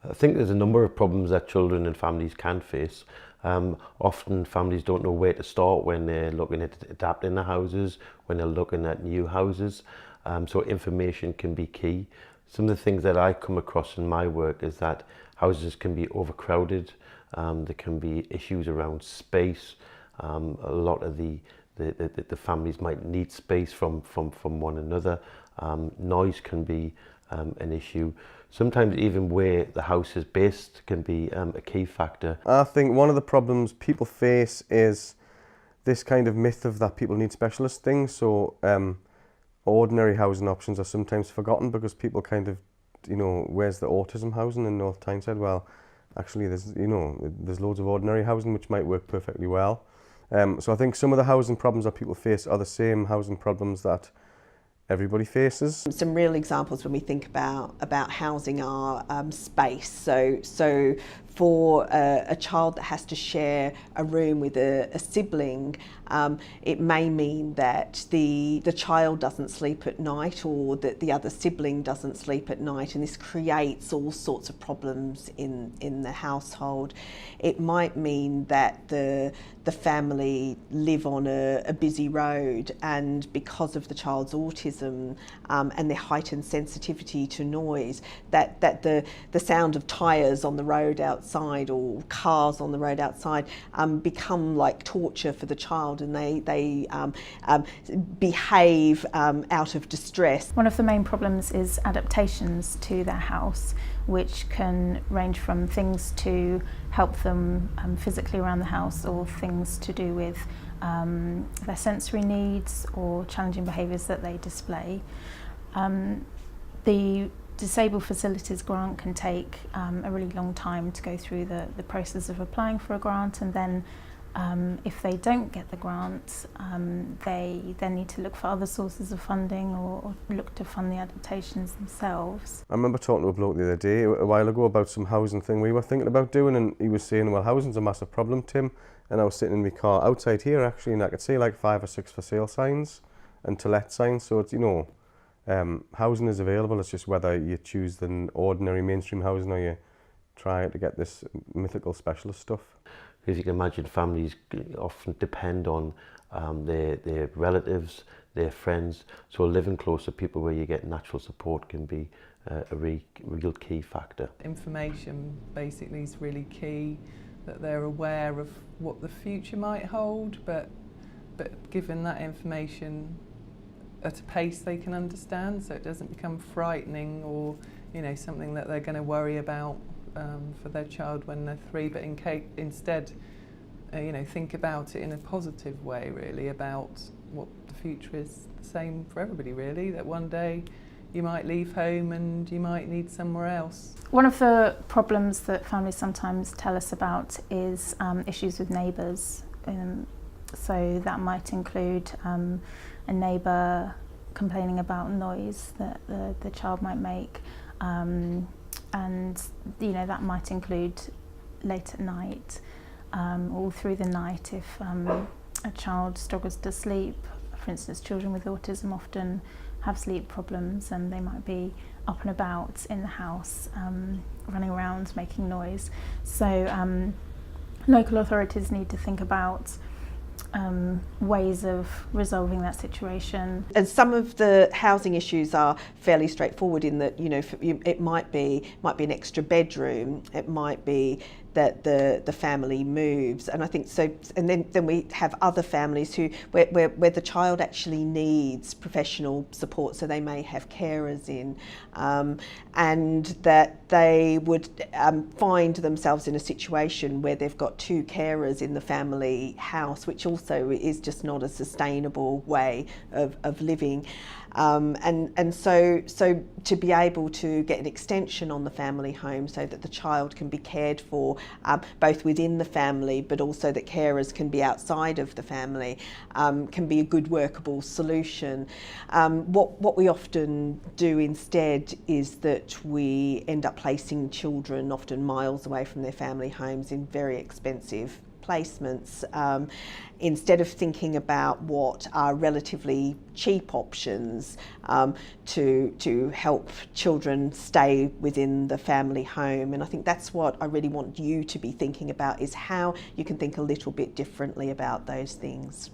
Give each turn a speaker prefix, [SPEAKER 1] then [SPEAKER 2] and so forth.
[SPEAKER 1] I think there's a number of problems that children and families can face. Often families don't know where to start when they're looking at adapting their houses, when they're looking at new houses. So information can be key. Some of the things that I come across in my work is that houses can be overcrowded. There can be issues around space. A lot of the families might need space from one another. Noise can be an issue. Sometimes even where the house is based can be a key factor.
[SPEAKER 2] I think one of the problems people face is this kind of myth of that people need specialist things. So ordinary housing options are sometimes forgotten because people kind of, where's the autism housing in North Tyneside? Well, actually there's loads of ordinary housing which might work perfectly well. So I think some of the housing problems that people face are the same housing problems that everybody faces.
[SPEAKER 3] Some real examples when we think about housing are space. So for a child that has to share a room with a sibling, it may mean that the child doesn't sleep at night, or that the other sibling doesn't sleep at night, and this creates all sorts of problems in the household. It might mean that the family live on a busy road, and because of the child's autism and their heightened sensitivity to noise, that the sound of tyres on the road outside or cars on the road outside become like torture for the child, and they behave out of distress.
[SPEAKER 4] One of the main problems is adaptations to their house, which can range from things to help them physically around the house, or things to do with their sensory needs or challenging behaviours that they display. The Disabled Facilities grant can take a really long time to go through the process of applying for a grant, and then if they don't get the grant, they then need to look for other sources of funding or look to fund the adaptations themselves.
[SPEAKER 2] I remember talking to a bloke the other day, a while ago, about some housing thing we were thinking about doing, and he was saying, well, housing's a massive problem, Tim. And I was sitting in my car outside here actually, and I could see like 5 or 6 for sale signs and to let signs. So it's, housing is available. It's just whether you choose the ordinary mainstream housing or you try to get this mythical specialist stuff.
[SPEAKER 1] Because you can imagine families often depend on their relatives, their friends. So living close to people where you get natural support can be a real key factor.
[SPEAKER 5] Information basically is really key, that they're aware of what the future might hold, but given that information at a pace they can understand, so it doesn't become frightening or something that they're going to worry about for their child when they're 3, but instead think about it in a positive way, really, about what the future is the same for everybody, really, that one day you might leave home and you might need somewhere else.
[SPEAKER 4] One of the problems that families sometimes tell us about is issues with neighbours. So that might include a neighbour complaining about noise that the child might make, and that might include late at night, all through the night if a child struggles to sleep. For instance, children with autism often have sleep problems, and they might be up and about in the house, running around making noise. So local authorities need to think about ways of resolving that situation.
[SPEAKER 3] And some of the housing issues are fairly straightforward in that, it might be an extra bedroom, it might be that the family moves, and I think so. And then we have other families where the child actually needs professional support, so they may have carers in, and that they would find themselves in a situation where they've got 2 carers in the family house, which also is just not a sustainable way of living. And so to be able to get an extension on the family home so that the child can be cared for both within the family, but also that carers can be outside of the family, can be a good workable solution. What we often do instead is that we end up placing children often miles away from their family homes in very expensive placements, instead of thinking about what are relatively cheap options to help children stay within the family home. And I think that's what I really want you to be thinking about, is how you can think a little bit differently about those things.